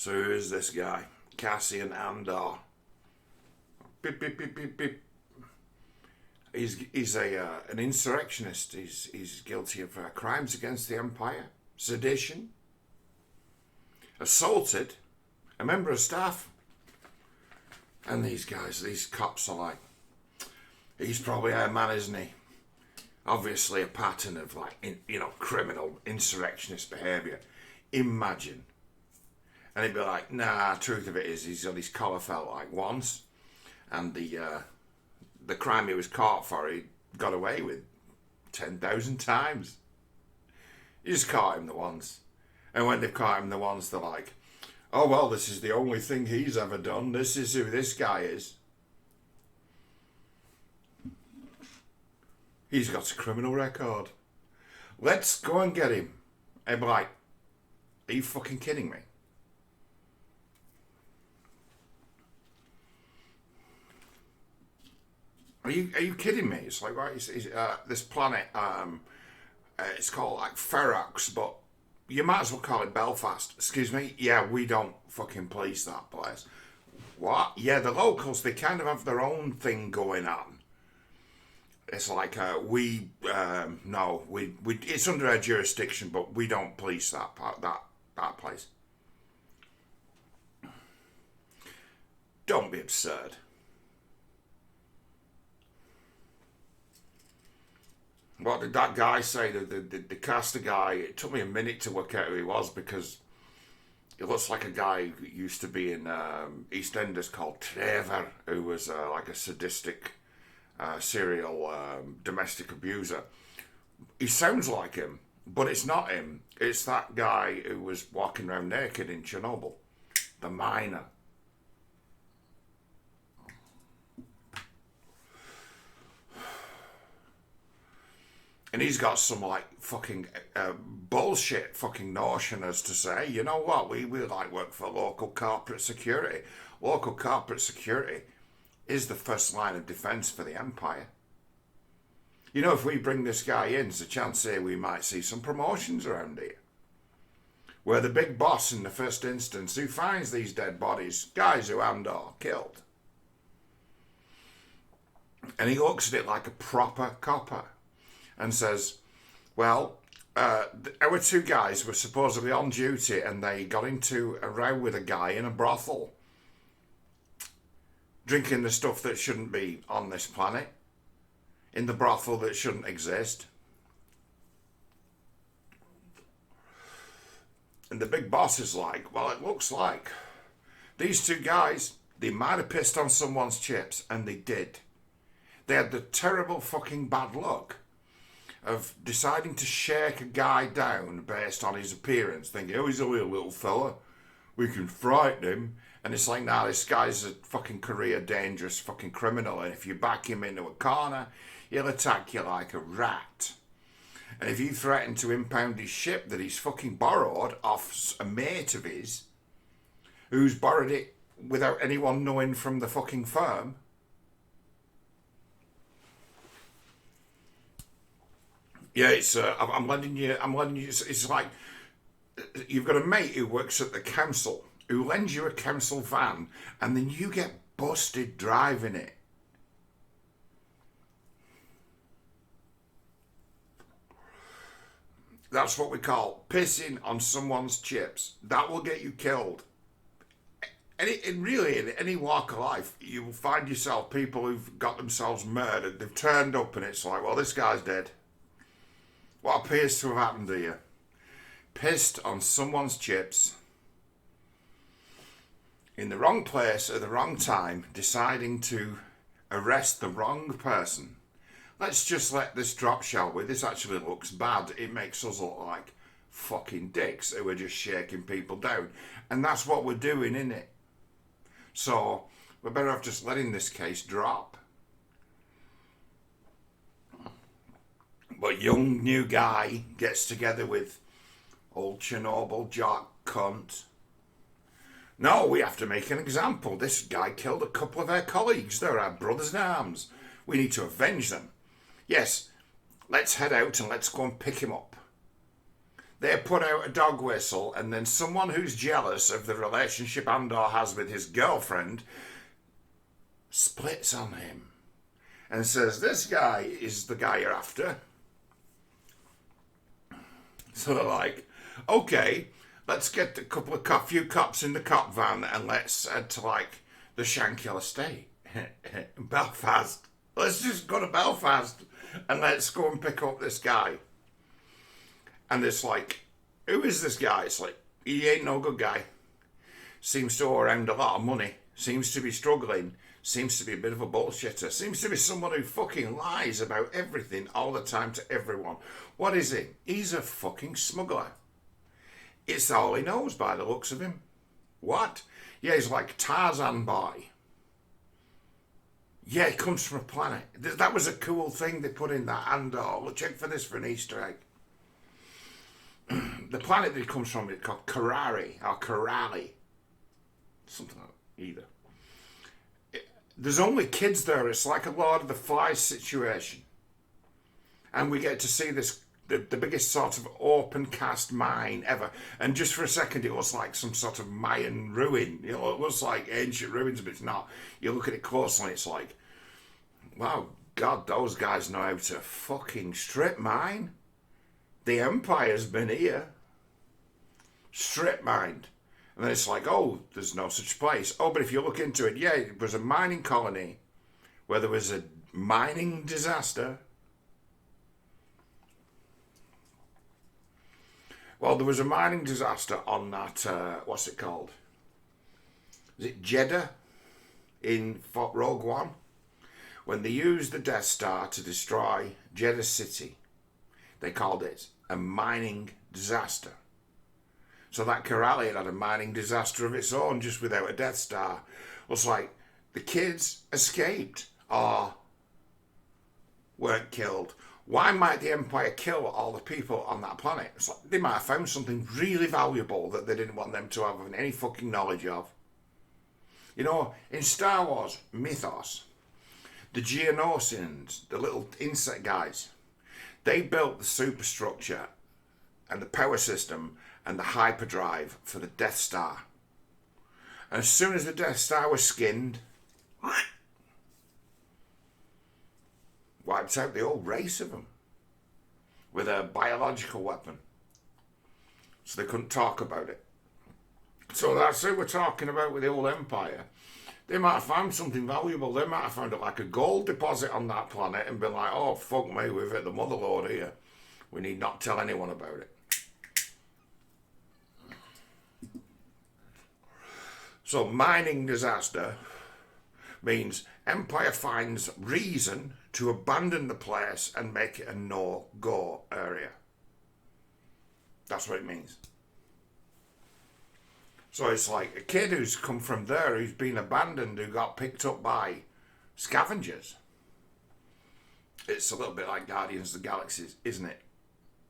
So who is this guy? Cassian Andor. Beep, beep, beep, beep, beep. He's an insurrectionist. He's guilty of crimes against the Empire, sedition, assaulted a member of staff. And these guys, these cops are like, he's probably our man, isn't he? Obviously a pattern of criminal insurrectionist behaviour. Imagine. And he'd be like, nah, truth of it is he's got his collar felt like once. And the crime he was caught for, he got away with 10,000 times. You just caught him the once. And when they've caught him the once, they're like, oh, well, this is the only thing he's ever done. This is who this guy is. He's got a criminal record. Let's go and get him. And be like, are you fucking kidding me? Are you kidding me? It's like, right, this planet, it's called like Ferox, but you might as well call it Belfast. Excuse me? Yeah, we don't fucking police that place. What? Yeah, the locals, they kind of have their own thing going on. It's like, no, it's under our jurisdiction, but we don't police that place. Don't be absurd. What did that guy say? The caster guy, it took me a minute to work out who he was because he looks like a guy who used to be in EastEnders called Trevor, who was like a sadistic serial domestic abuser. He sounds like him, but it's not him. It's that guy who was walking around naked in Chernobyl, the miner. And he's got some like fucking bullshit fucking notion as to say, you know what, we like work for local corporate security. Local corporate security is the first line of defence for the Empire. You know, if we bring this guy in, there's a chance here we might see some promotions around here. Where the big boss in the first instance, who finds these dead bodies, guys who Andor killed. And he looks at it like a proper copper. And says, well, our two guys were supposedly on duty and they got into a row with a guy in a brothel. Drinking the stuff that shouldn't be on this planet. In the brothel that shouldn't exist. And the big boss is like, well, it looks like these two guys, they might have pissed on someone's chips, and they did. They had the terrible fucking bad luck of deciding to shake a guy down based on his appearance, thinking, oh, he's only a little fella, we can frighten him. And it's like, nah, this guy's a fucking career dangerous fucking criminal, and if you back him into a corner, he'll attack you like a rat. And if you threaten to impound his ship that he's fucking borrowed off a mate of his, who's borrowed it without anyone knowing from the fucking firm, yeah, it's. I'm letting you. It's like you've got a mate who works at the council who lends you a council van, and then you get busted driving it. That's what we call pissing on someone's chips. That will get you killed. And really, in any walk of life, you will find yourself people who've got themselves murdered. They've turned up, and it's like, well, this guy's dead. What appears to have happened to you? Pissed on someone's chips in the wrong place at the wrong time, deciding to arrest the wrong person. Let's just let this drop, shall we? This actually looks bad. It makes us look like fucking dicks who are just shaking people down. And that's what we're doing, innit? So we're better off just letting this case drop. But young new guy gets together with old Chernobyl jock cunt. No, we have to make an example. This guy killed a couple of our colleagues. They're our brothers in arms. We need to avenge them. Yes, let's head out and let's go and pick him up. they put out a dog whistle, and then someone who's jealous of the relationship Andor has with his girlfriend splits on him and says, this guy is the guy you're after. So they're like, okay, let's get a few cops in the cop van and let's head to like the Shankill estate in Belfast. Let's just go to Belfast and let's go and pick up this guy. And it's like, who is this guy? It's like, he ain't no good guy. Seems to owe around a lot of money. Seems to be struggling. Seems to be a bit of a bullshitter. Seems to be someone who fucking lies about everything all the time to everyone. What is he? He's a fucking smuggler. It's all he knows by the looks of him. What? Yeah, he's like Tarzan boy. Yeah, he comes from a planet. That was a cool thing they put in that Andor. We'll check for this for an Easter egg. The planet that he comes from is called Karari or Karali. Something like that, either. There's only kids there. It's like a Lord of the Flies situation. And we get to see this, the biggest sort of open cast mine ever. And just for a second, it looks like some sort of Mayan ruin. You know, it looks like ancient ruins, but it's not. You look at it closely, and it's like, wow, God, those guys know how to fucking strip mine. The Empire's been here. Strip mined. And then it's like, oh, there's no such place. Oh, but if you look into it, yeah, it was a mining colony where there was a mining disaster. Well, there was a mining disaster on that, what's it called? Is it Jeddah in Rogue One? When they used the Death Star to destroy Jeddah City, they called it a mining disaster. So that Karali had a mining disaster of its own just without a Death Star. It was like the kids escaped or weren't killed. Why might the Empire kill all the people on that planet? It's like they might have found something really valuable that they didn't want them to have any fucking knowledge of. You know, in Star Wars mythos, the Geonosians, the little insect guys, they built the superstructure and the power system and the hyperdrive for the Death Star. And as soon as the Death Star was skinned, wiped out the whole race of them with a biological weapon. So they couldn't talk about it. So that's who we're talking about with the old Empire. They might have found something valuable. They might have found like a gold deposit on that planet and been like, oh, fuck me, we've hit the motherlode here. We need not tell anyone about it. So mining disaster means Empire finds reason to abandon the place and make it a no-go area. That's what it means. So it's like a kid who's come from there, who's been abandoned, who got picked up by scavengers. It's a little bit like Guardians of the Galaxy, isn't it?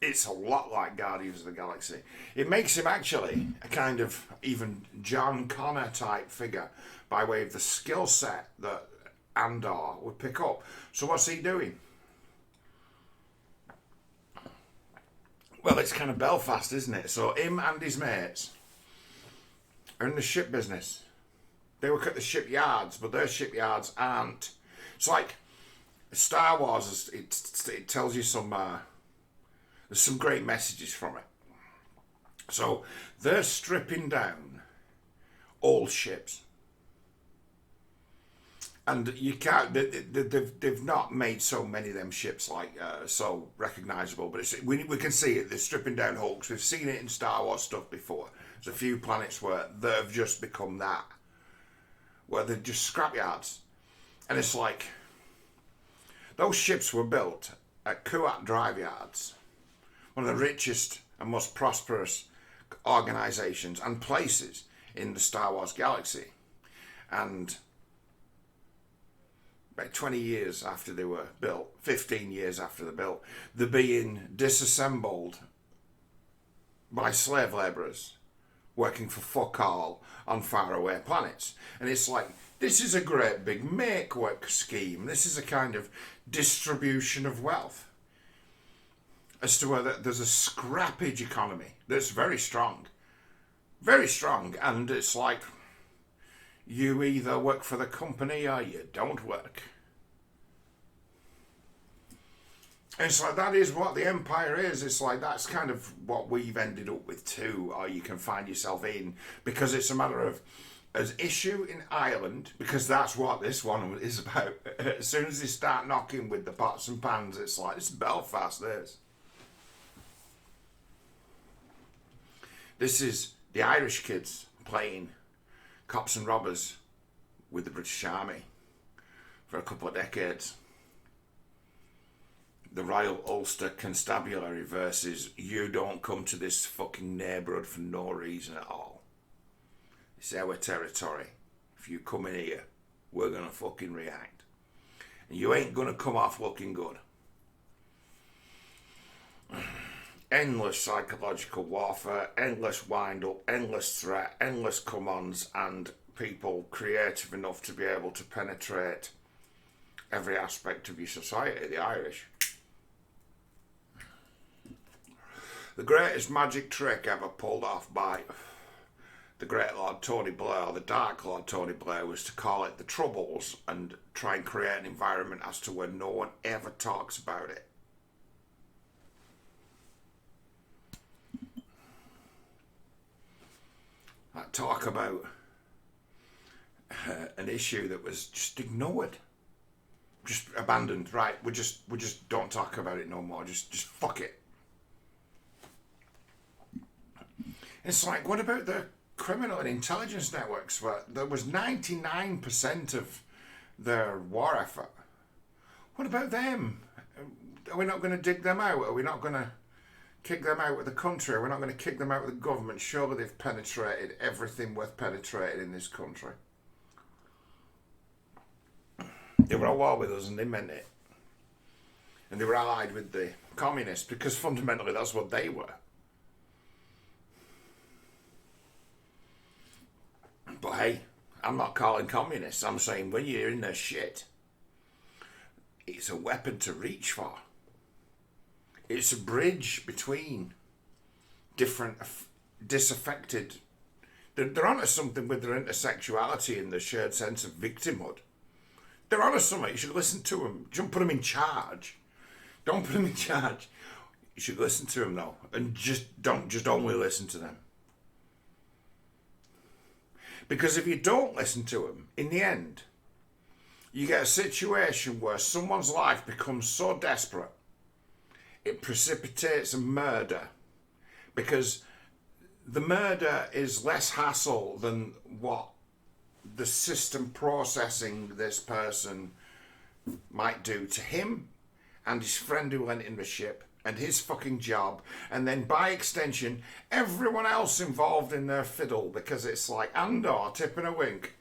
It's a lot like Guardians of the Galaxy. It makes him actually a kind of even John Connor type figure by way of the skill set that Andor would pick up. So what's he doing? Well, it's kind of Belfast, isn't it? So him and his mates are in the ship business. They work at the shipyards, but their shipyards aren't. It's like Star Wars. It tells you some. There's some great messages from it. So they're stripping down old ships. And you can't, they've not made so many of them ships like so recognisable, but we can see it. They're stripping down hulks. We've seen it in Star Wars stuff before. There's a few planets where they have just become that, where they're just scrapyards. And it's like, those ships were built at Kuat Drive Yards, one of the richest and most prosperous organisations and places in the Star Wars galaxy. And about 20 years after they were built, 15 years after they're built, they're being disassembled by slave labourers working for fuck all on faraway planets. And it's like, this is a great big make-work scheme. This is a kind of distribution of wealth. as to whether there's a scrappage economy that's very strong. Very strong. And it's like, you either work for the company or you don't work. And it's like, that is what the empire is. It's like, that's kind of what we've ended up with too, or you can find yourself in, because it's a matter of, as issue in Ireland, because that's what this one is about. As soon as they start knocking with the pots and pans, it's like, this is Belfast, this. This is the Irish kids playing cops and robbers with the British Army for a couple of decades. The Royal Ulster Constabulary versus you don't come to this fucking neighbourhood for no reason at all. It's our territory. If you come in here, we're going to fucking react. And you ain't going to come off looking good. Endless psychological warfare, endless wind-up, endless threat, endless come-ons, and people creative enough to be able to penetrate every aspect of your society, the Irish. The greatest magic trick ever pulled off by the great Lord Tony Blair, or the Dark Lord Tony Blair, was to call it the Troubles and try and create an environment as to where no one ever talks about it. That talk about an issue that was just ignored, just abandoned. Right, we just don't talk about it no more. Just fuck it. It's like, what about the criminal and intelligence networks where there was 99% of their war effort? What about them? Are we not going to dig them out? Are we not going to kick them out of the country? Are we not going to kick them out of the government? Surely they've penetrated everything worth penetrating in this country. They were at war with us and they meant it. And they were allied with the communists because fundamentally that's what they were. But hey, I'm not calling communists. I'm saying when you're in their shit, it's a weapon to reach for. It's a bridge between different disaffected. They're onto something with their intersexuality and the shared sense of victimhood. They're onto something. You should listen to them. Don't put them in charge. Don't put them in charge. You should listen to them though, and just only listen to them. Because if you don't listen to them, in the end, you get a situation where someone's life becomes so desperate, it precipitates a murder. Because the murder is less hassle than what the system processing this person might do to him and his friend who went in the ship and his fucking job, and then by extension everyone else involved in their fiddle, because it's like Andor, tip and a wink.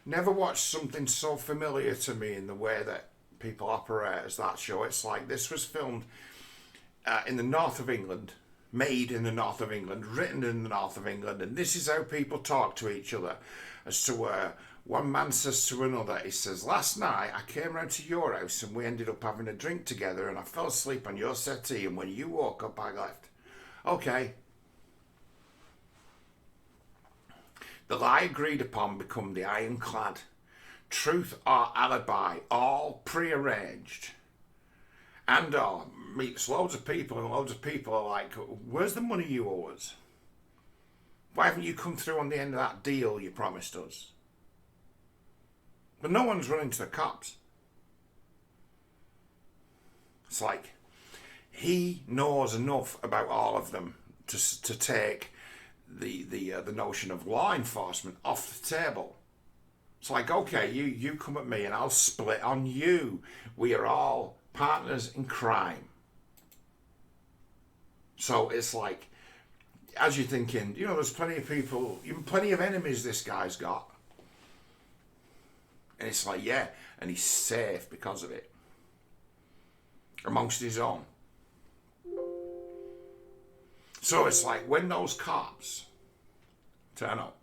Never watched something so familiar to me in the way that people operate as that show. It's like this was filmed in the north of England, made in the north of England, written in the north of England, and this is how people talk to each other, as to where one man says to another, he says, last night I came round to your house and we ended up having a drink together and I fell asleep on your settee and when you woke up I left. Okay. The lie agreed upon become the ironclad. Truth or alibi, all prearranged. Andor meets loads of people and loads of people are like, where's the money you owe us? Why haven't you come through on the end of that deal you promised us? But no one's running to the cops. It's like, he knows enough about all of them to take the notion of law enforcement off the table. It's like, okay, you come at me and I'll split on you. We are all partners in crime. So it's like, as you're thinking, you know, there's plenty of people, even plenty of enemies this guy's got. And it's like, yeah, and he's safe because of it. Amongst his own. So it's like, when those cops turn up,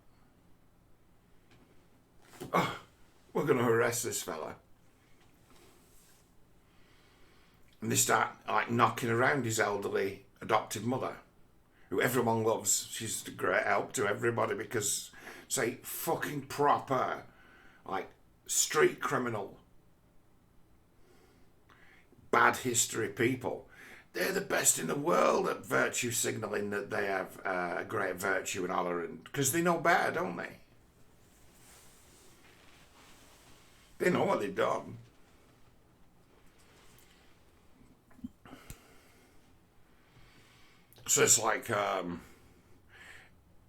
oh, we're going to arrest this fella. And they start like knocking around his elderly adopted mother, who everyone loves. She's a great help to everybody because, say, fucking proper, like, street criminal, bad history people. They're the best in the world at virtue signalling that they have a great virtue and honour, because they know better, don't they? They know what they've done. So it's like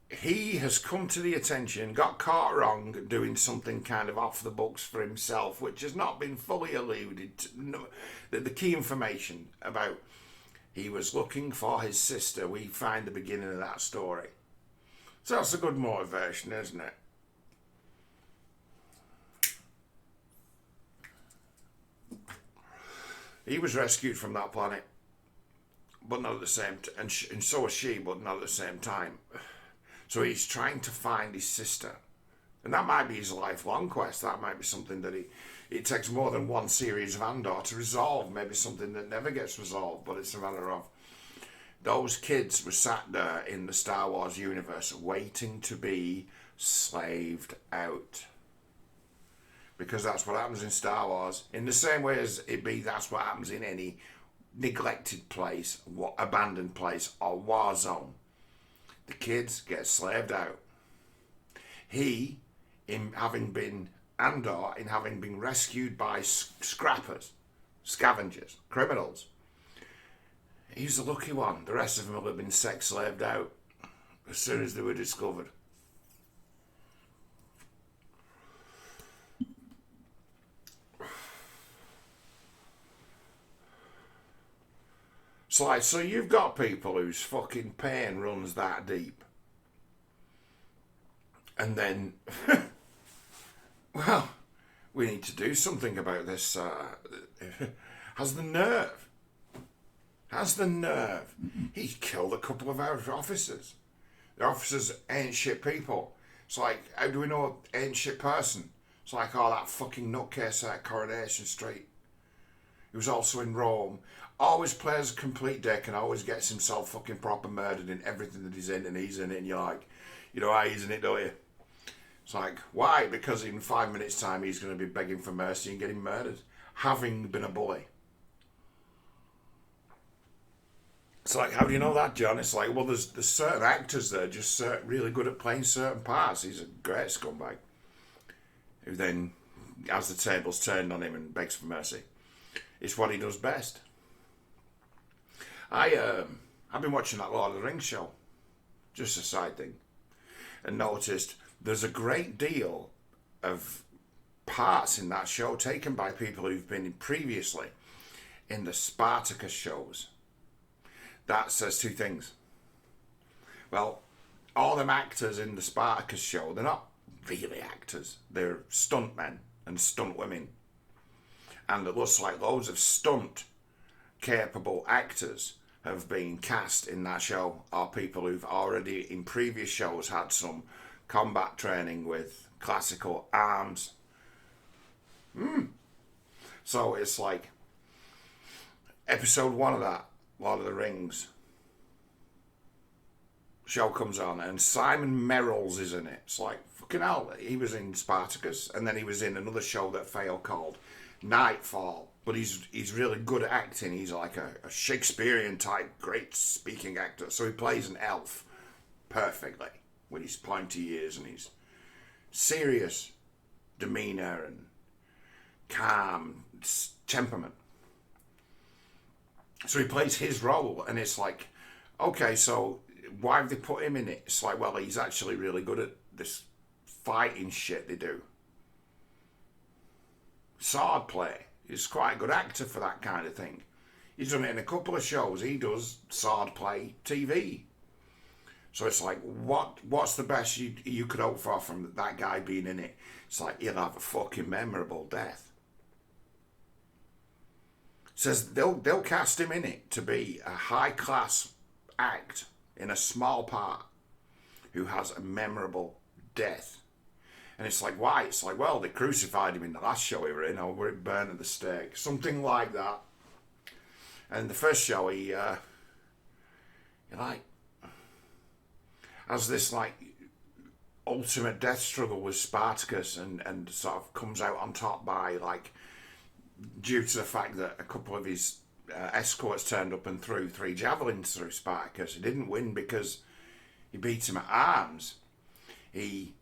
he has come to the attention, got caught wrong, doing something kind of off the books for himself, which has not been fully alluded to. No, the key information about he was looking for his sister, we find the beginning of that story. So that's a good motivation, isn't it? He was rescued from that planet, but not at the same time, and so was she, but not at the same time. So he's trying to find his sister, and that might be his lifelong quest. That might be something that it takes more than one series of Andor to resolve. Maybe something that never gets resolved, but it's a matter of those kids were sat there in the Star Wars universe waiting to be slaved out. Because that's what happens in Star Wars. In the same way as that's what happens in any neglected place, abandoned place, or war zone. The kids get slaved out. He, in having been Andor, in having been rescued by scrappers, scavengers, criminals, he's the lucky one. The rest of them will have been sex slaved out as soon as they were discovered. It's like, so you've got people whose fucking pain runs that deep. And then, well, we need to do something about this. Has the nerve. He killed a couple of our officers. The officers ain't shit people. It's like, how do we know ain't shit person? It's like, oh, that fucking nutcase at Coronation Street. He was also in Rome. Always plays a complete dick and always gets himself fucking proper murdered in everything that he's in, and he's in it, and you're like, you know why he's in it, don't you? It's like, why? Because in 5 minutes' time he's going to be begging for mercy and getting murdered, having been a bully. It's like, how do you know that, John? It's like, well, there's certain actors that are just really good at playing certain parts. He's a great scumbag who then has the tables turned on him and begs for mercy. It's what he does best. I've been watching that Lord of the Rings show, just a side thing, and noticed there's a great deal of parts in that show taken by people who've been previously in the Spartacus shows. That says two things. Well, all them actors in the Spartacus show, they're not really actors. They're stuntmen and stunt women. And it looks like loads of stunt-capable actors have been cast in that show, or people who've already, in previous shows, had some combat training with classical arms. So it's like, episode 1 of that Lord of the Rings show comes on, and Simon Merrill's is in it. It's like, fucking hell, he was in Spartacus, and then he was in another show that failed called Nightfall. But he's really good at acting. He's like a Shakespearean type great speaking actor. So he plays an elf perfectly with his pointy ears and his serious demeanour and calm temperament. So he plays his role, and it's like, okay, so why have they put him in it? It's like, well, he's actually really good at this fighting shit they do. Sword play. He's quite a good actor for that kind of thing. He's done it in a couple of shows. He does sword play TV. So it's like, what's the best you could hope for from that guy being in it? It's like, he'll have a fucking memorable death. Says they'll cast him in it to be a high-class act in a small part who has a memorable death. And it's like, why? It's like, well, they crucified him in the last show he were in, or were it burned at the stake? Something like that. And in the first show, he like has this like ultimate death struggle with Spartacus, and sort of comes out on top by like due to the fact that a couple of his escorts turned up and threw 3 javelins through Spartacus. He didn't win because he beat him at arms. He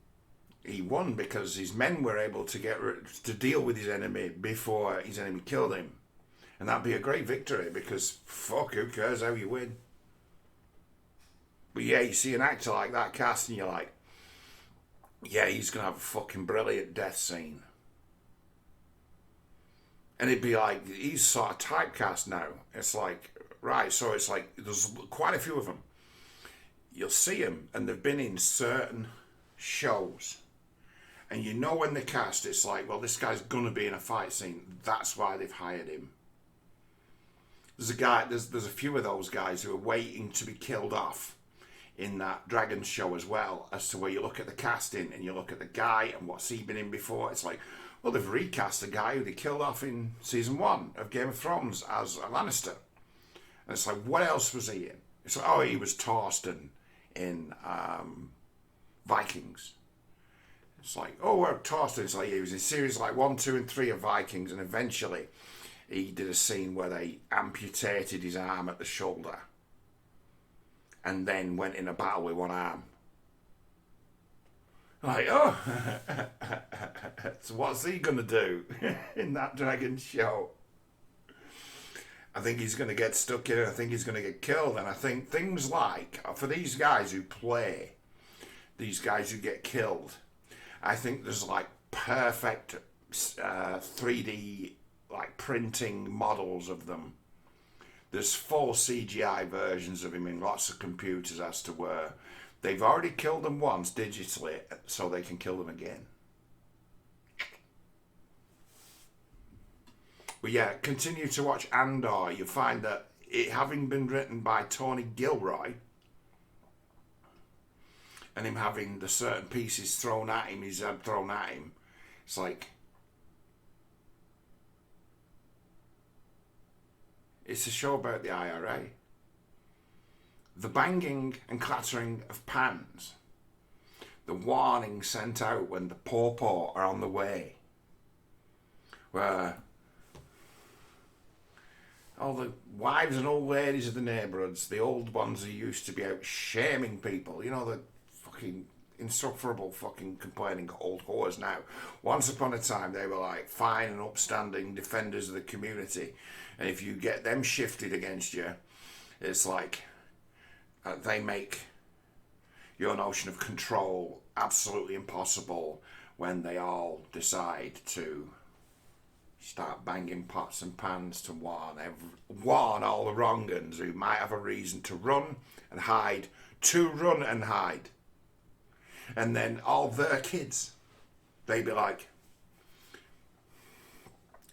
won because his men were able to deal with his enemy before his enemy killed him. And that'd be a great victory because fuck, who cares how you win? But yeah, you see an actor like that cast and you're like, yeah, he's going to have a fucking brilliant death scene. And it'd be like, he's sort of typecast now. It's like, right, so it's like, there's quite a few of them. You'll see them, and they've been in certain shows. And you know when they cast, it's like, well, this guy's going to be in a fight scene. That's why they've hired him. There's a few of those guys who are waiting to be killed off in that Dragon show as well, as to where you look at the casting and you look at the guy and what's he been in before. It's like, well, they've recast a guy who they killed off in season 1 of Game of Thrones as a Lannister. And it's like, what else was he in? It's like, oh, he was Torsten in Vikings. It's like, oh, well, Torsten's like, he was in series like 1, 2, and 3 of Vikings, and eventually he did a scene where they amputated his arm at the shoulder and then went in a battle with one arm. Like, oh, so what's he going to do in that Dragon show? I think he's going to get stuck in it. I think he's going to get killed. And I think things like, for these guys who play, these guys who get killed, I think there's like perfect 3D like printing models of them. There's full CGI versions of him in lots of computers as to where they've already killed them once digitally, so they can kill them again. But yeah, continue to watch Andor. You find that it having been written by Tony Gilroy, and him having the certain pieces thrown at him, his head thrown at him, it's like, it's a show about the IRA. The banging and clattering of pans. The warning sent out when the poor are on the way. Where all the wives and old ladies of the neighbourhoods, the old ones who used to be out shaming people, you know, the fucking insufferable fucking complaining old whores now. Once upon a time they were like fine and upstanding defenders of the community, and if you get them shifted against you, it's like they make your notion of control absolutely impossible when they all decide to start banging pots and pans to warn all the wrong uns who might have a reason to run and hide, to run and hide. And then all their kids, they be like,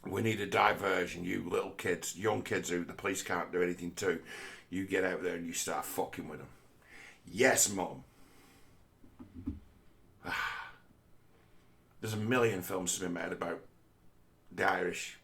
we need a diversion, you little kids, young kids who the police can't do anything to. You get out there and you start fucking with them. Yes, Mum. There's a million films to be made about the Irish